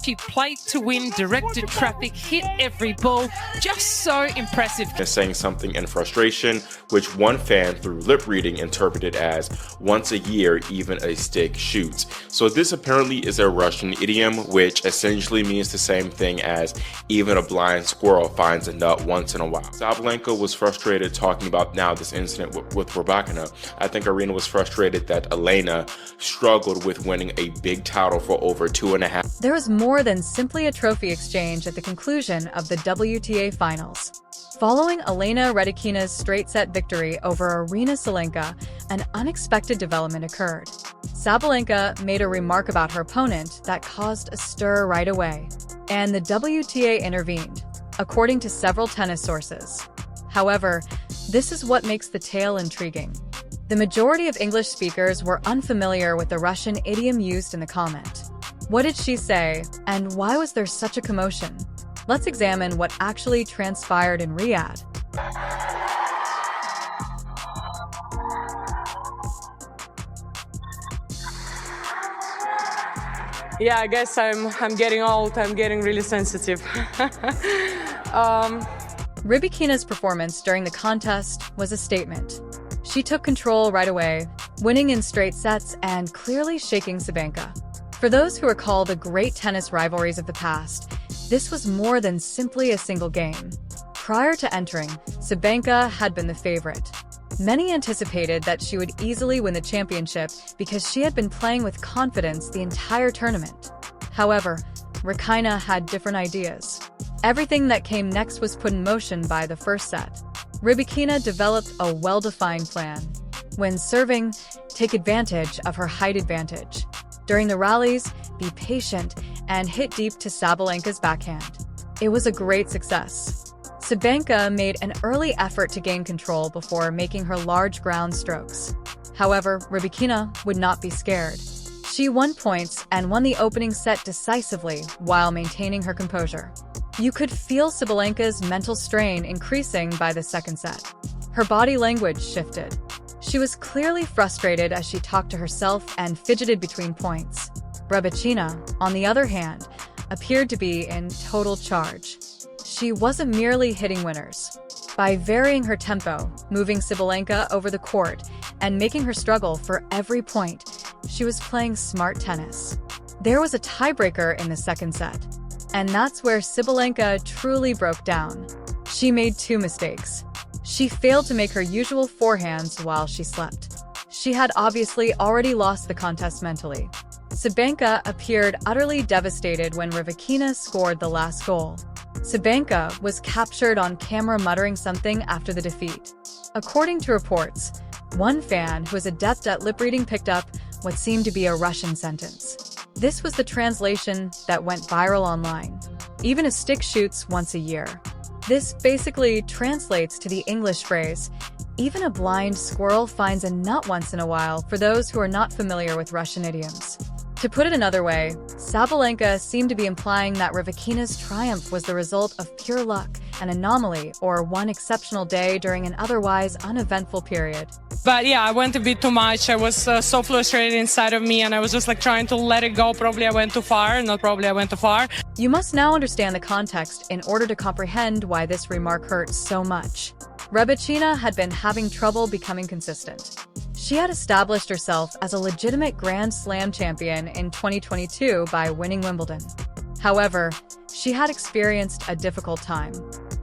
She played to win, directed traffic, hit every ball. Just so impressive. Saying something in frustration, which one fan through lip reading interpreted as once a year, even a stick shoots. So this apparently is a Russian idiom, which essentially means the same thing as even a blind squirrel finds a nut once in a while. Sabalenka was frustrated talking about now this incident with Rybakina. I think Aryna was frustrated that Elena struggled with winning a big title for over 2.5. There was more than simply a trophy exchange at the conclusion of the WTA Finals. Following Elena Rybakina's straight-set victory over Aryna Sabalenka, an unexpected development occurred. Sabalenka made a remark about her opponent that caused a stir right away, and the WTA intervened, according to several tennis sources. However, this is what makes the tale intriguing. The majority of English speakers were unfamiliar with the Russian idiom used in the comment. What did she say, and why was there such a commotion? Let's examine what actually transpired in Riyadh. Yeah, I guess I'm getting old. I'm getting really sensitive. Rybakina's performance during the contest was a statement. She took control right away, winning in straight sets and clearly shaking Sabalenka. For those who recall the great tennis rivalries of the past, this was more than simply a single game. Prior to entering, Sabalenka had been the favorite. Many anticipated that she would easily win the championship because she had been playing with confidence the entire tournament. However, Rybakina had different ideas. Everything that came next was put in motion by the first set. Rybakina developed a well-defined plan. When serving, take advantage of her height advantage. During the rallies, be patient and hit deep to Sabalenka's backhand. It was a great success. Sabalenka made an early effort to gain control before making her large ground strokes. However, Rybakina would not be scared. She won points and won the opening set decisively while maintaining her composure. You could feel Sabalenka's mental strain increasing by the second set. Her body language shifted. She was clearly frustrated as she talked to herself and fidgeted between points. Rybakina, on the other hand, appeared to be in total charge. She wasn't merely hitting winners. By varying her tempo, moving Sabalenka over the court, and making her struggle for every point, she was playing smart tennis. There was a tiebreaker in the second set, and that's where Sabalenka truly broke down. She made two mistakes. She failed to make her usual forehands while she slept. She had obviously already lost the contest mentally. Sabalenka appeared utterly devastated when Rybakina scored the last goal. Sabalenka was captured on camera muttering something after the defeat. According to reports, one fan who was adept at lip reading picked up what seemed to be a Russian sentence. This was the translation that went viral online. Even a stick shoots once a year. This basically translates to the English phrase, even a blind squirrel finds a nut once in a while, for those who are not familiar with Russian idioms. To put it another way, Sabalenka seemed to be implying that Rybakina's triumph was the result of pure luck, an anomaly, or one exceptional day during an otherwise uneventful period. But yeah, I went a bit too much. I was so frustrated inside of me, and I was just like trying to let it go. Probably I went too far, not probably I went too far. You must now understand the context in order to comprehend why this remark hurt so much. Rybakina had been having trouble becoming consistent. She had established herself as a legitimate Grand Slam champion in 2022 by winning Wimbledon. However, she had experienced a difficult time.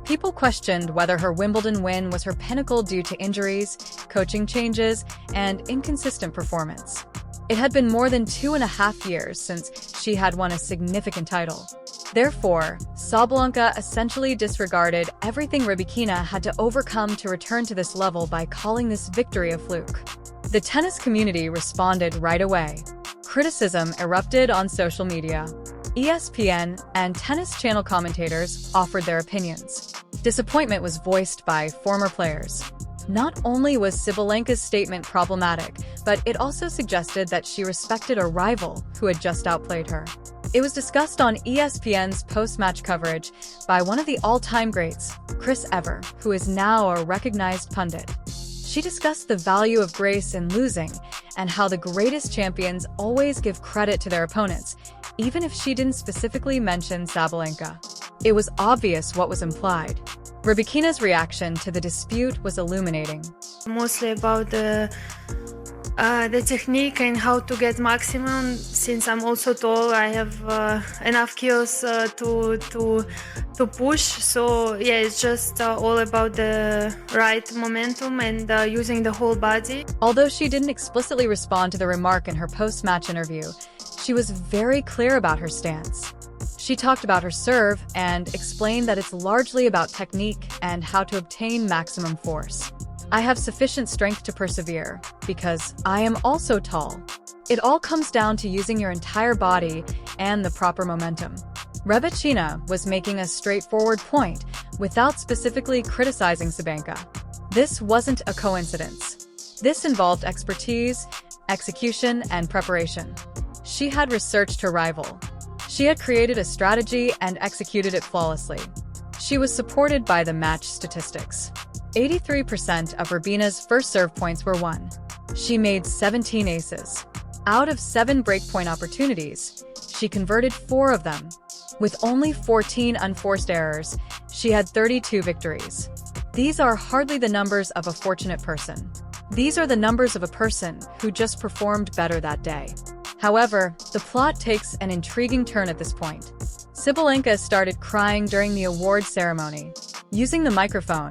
People questioned whether her Wimbledon win was her pinnacle due to injuries, coaching changes, and inconsistent performance. It had been more than 2.5 years since she had won a significant title. Therefore, Sabalenka essentially disregarded everything Rybakina had to overcome to return to this level by calling this victory a fluke. The tennis community responded right away. Criticism erupted on social media. ESPN and Tennis Channel commentators offered their opinions. Disappointment was voiced by former players. Not only was Sabalenka's statement problematic, but it also suggested that she respected a rival who had just outplayed her. It was discussed on ESPN's post-match coverage by one of the all-time greats, Chris Evert, who is now a recognized pundit. She discussed the value of grace in losing and how the greatest champions always give credit to their opponents, even if she didn't specifically mention Sabalenka. It was obvious what was implied. Rybakina's reaction to the dispute was illuminating. Mostly about the technique and how to get maximum. Since I'm also tall, I have enough kills to push. So yeah, it's just all about the right momentum and using the whole body. Although she didn't explicitly respond to the remark in her post-match interview, she was very clear about her stance. She talked about her serve and explained that it's largely about technique and how to obtain maximum force. I have sufficient strength to persevere because I am also tall. It all comes down to using your entire body and the proper momentum. Rybakina was making a straightforward point without specifically criticizing Sabalenka. This wasn't a coincidence. This involved expertise, execution, and preparation. She had researched her rival. She had created a strategy and executed it flawlessly. She was supported by the match statistics. 83% of Rybakina's first serve points were won. She made 17 aces. Out of 7 breakpoint opportunities, she converted 4 of them. With only 14 unforced errors, she had 32 victories. These are hardly the numbers of a fortunate person. These are the numbers of a person who just performed better that day. However, the plot takes an intriguing turn at this point. Sabalenka started crying during the award ceremony. Using the microphone,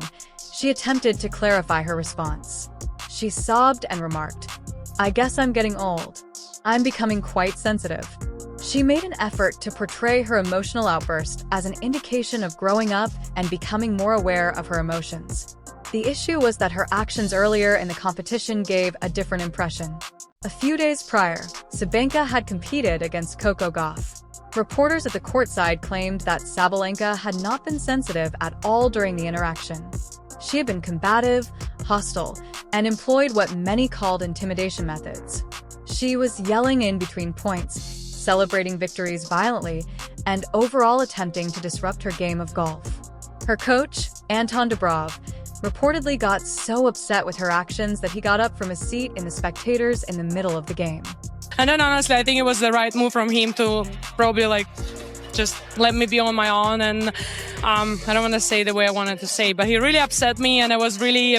she attempted to clarify her response. She sobbed and remarked, "I guess I'm getting old. I'm becoming quite sensitive." She made an effort to portray her emotional outburst as an indication of growing up and becoming more aware of her emotions. The issue was that her actions earlier in the competition gave a different impression. A few days prior, Sabalenka had competed against Coco Gauff. Reporters at the courtside claimed that Sabalenka had not been sensitive at all during the interaction. She had been combative, hostile, and employed what many called intimidation methods. She was yelling in between points, celebrating victories violently, and overall attempting to disrupt her game of golf. Her coach, Anton Dubrov, reportedly got so upset with her actions that he got up from his seat in the spectators in the middle of the game. And then honestly, I think it was the right move from him to probably just let me be on my own. And I don't want to say the way I wanted to say, but he really upset me, and I was really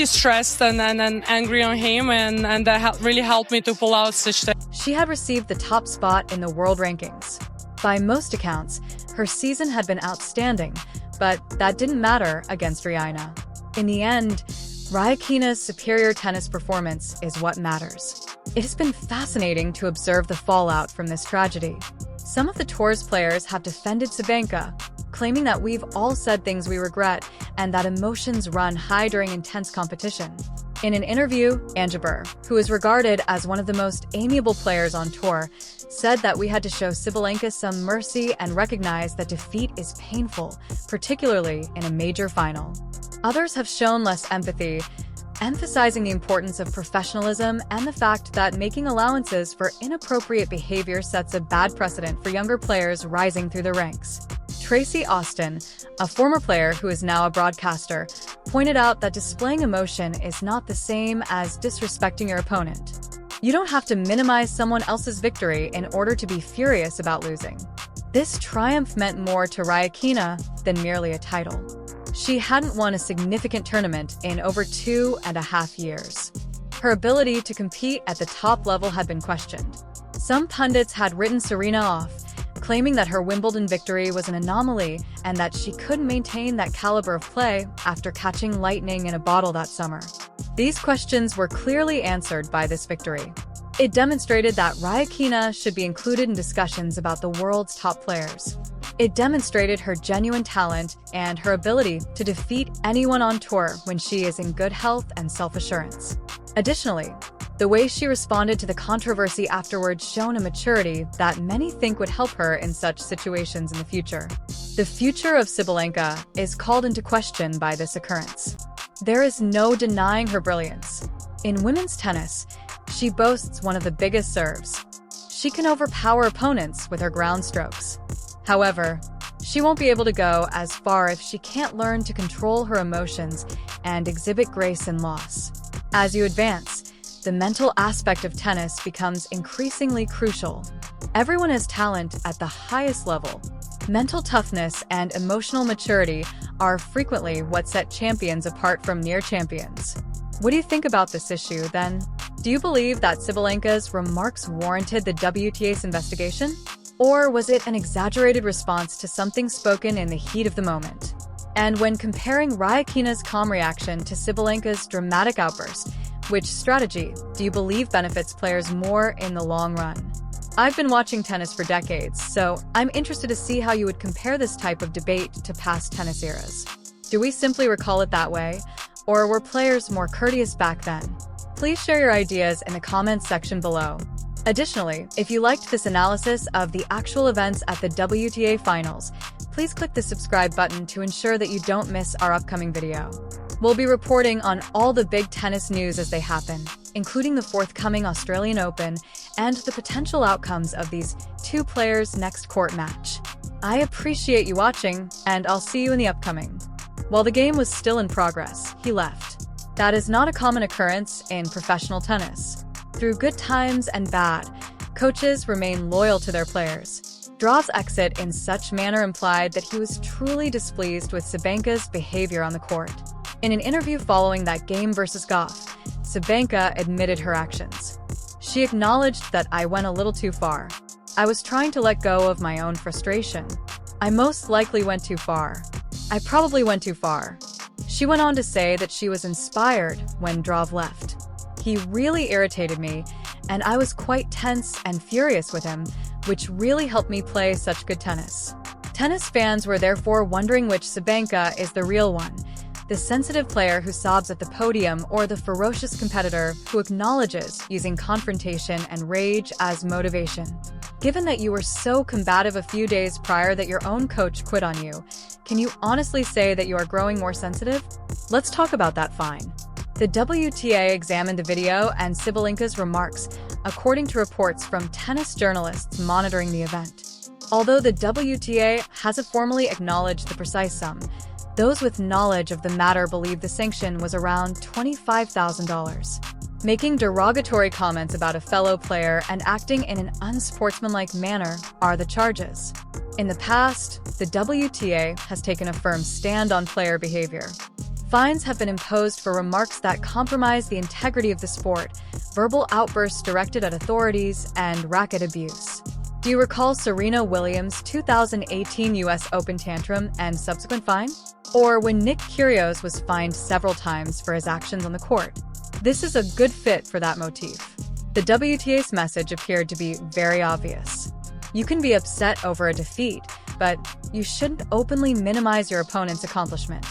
stressed and angry on him, and that really helped me to pull out such things. She had received the top spot in the world rankings. By most accounts, her season had been outstanding, but that didn't matter against Aryna. In the end, Rybakina's superior tennis performance is what matters. It has been fascinating to observe the fallout from this tragedy. Some of the tour's players have defended Sabalenka, claiming that we've all said things we regret and that emotions run high during intense competition. In an interview, Angeber, who is regarded as one of the most amiable players on tour, said that we had to show Sabalenka some mercy and recognize that defeat is painful, particularly in a major final. Others have shown less empathy, emphasizing the importance of professionalism and the fact that making allowances for inappropriate behavior sets a bad precedent for younger players rising through the ranks. Tracy Austin, a former player who is now a broadcaster, pointed out that displaying emotion is not the same as disrespecting your opponent. You don't have to minimize someone else's victory in order to be furious about losing. This triumph meant more to Rybakina than merely a title. She hadn't won a significant tournament in over 2.5 years. Her ability to compete at the top level had been questioned. Some pundits had written Serena off, claiming that her Wimbledon victory was an anomaly and that she couldn't maintain that caliber of play after catching lightning in a bottle that summer. These questions were clearly answered by this victory. It demonstrated that Rybakina should be included in discussions about the world's top players. It demonstrated her genuine talent and her ability to defeat anyone on tour when she is in good health and self-assurance. Additionally, the way she responded to the controversy afterwards shone a maturity that many think would help her in such situations in the future. The future of Sabalenka is called into question by this occurrence. There is no denying her brilliance. In women's tennis, she boasts one of the biggest serves. She can overpower opponents with her ground strokes. However, she won't be able to go as far if she can't learn to control her emotions and exhibit grace in loss. As you advance, the mental aspect of tennis becomes increasingly crucial. Everyone has talent at the highest level. Mental toughness and emotional maturity are frequently what set champions apart from near champions. What do you think about this issue, then? Do you believe that Sabalenka's remarks warranted the WTA's investigation? Or was it an exaggerated response to something spoken in the heat of the moment? And when comparing Rybakina's calm reaction to Sabalenka's dramatic outburst, which strategy do you believe benefits players more in the long run? I've been watching tennis for decades, so I'm interested to see how you would compare this type of debate to past tennis eras. Do we simply recall it that way, or were players more courteous back then? Please share your ideas in the comments section below. Additionally, if you liked this analysis of the actual events at the WTA Finals, please click the subscribe button to ensure that you don't miss our upcoming video. We'll be reporting on all the big tennis news as they happen, including the forthcoming Australian Open and the potential outcomes of these two players' next court match. I appreciate you watching, and I'll see you in the upcoming. While the game was still in progress, he left. That is not a common occurrence in professional tennis. Through good times and bad, coaches remain loyal to their players. Drov's exit in such manner implied that he was truly displeased with Sabalenka's behavior on the court. In an interview following that game versus Goff, Sabalenka admitted her actions. She acknowledged that I went a little too far. I was trying to let go of my own frustration. I most likely went too far. I probably went too far. She went on to say that she was inspired when Drov left. He really irritated me, and I was quite tense and furious with him, which really helped me play such good tennis. Tennis fans were therefore wondering which Sabalenka is the real one, the sensitive player who sobs at the podium or the ferocious competitor who acknowledges using confrontation and rage as motivation. Given that you were so combative a few days prior that your own coach quit on you, can you honestly say that you are growing more sensitive? Let's talk about that fine. The WTA examined the video and Sabalenka's remarks, according to reports from tennis journalists monitoring the event. Although the WTA hasn't formally acknowledged the precise sum, those with knowledge of the matter believe the sanction was around $25,000. Making derogatory comments about a fellow player and acting in an unsportsmanlike manner are the charges. In the past, the WTA has taken a firm stand on player behavior. Fines have been imposed for remarks that compromise the integrity of the sport, verbal outbursts directed at authorities, and racket abuse. Do you recall Serena Williams' 2018 US Open tantrum and subsequent fine? Or when Nick Kyrgios was fined several times for his actions on the court? This is a good fit for that motif. The WTA's message appeared to be very obvious. You can be upset over a defeat, but you shouldn't openly minimize your opponent's accomplishment.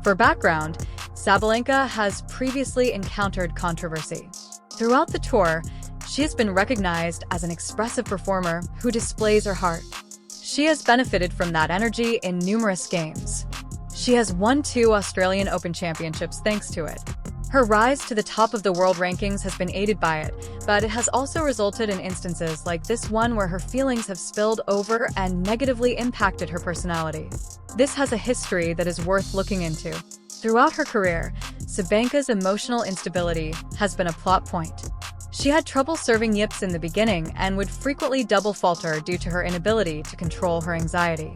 For background, Sabalenka has previously encountered controversy. Throughout the tour, she has been recognized as an expressive performer who displays her heart. She has benefited from that energy in numerous games. She has won 2 Australian Open championships thanks to it. Her rise to the top of the world rankings has been aided by it, but it has also resulted in instances like this one where her feelings have spilled over and negatively impacted her personality. This has a history that is worth looking into. Throughout her career, Sabalenka's emotional instability has been a plot point. She had trouble serving yips in the beginning and would frequently double falter due to her inability to control her anxiety.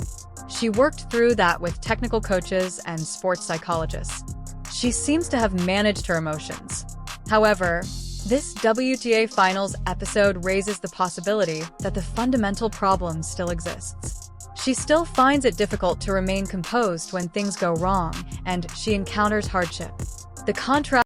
She worked through that with technical coaches and sports psychologists. She seems to have managed her emotions. However, this WTA Finals episode raises the possibility that the fundamental problem still exists. She still finds it difficult to remain composed when things go wrong, and she encounters hardship. The contrast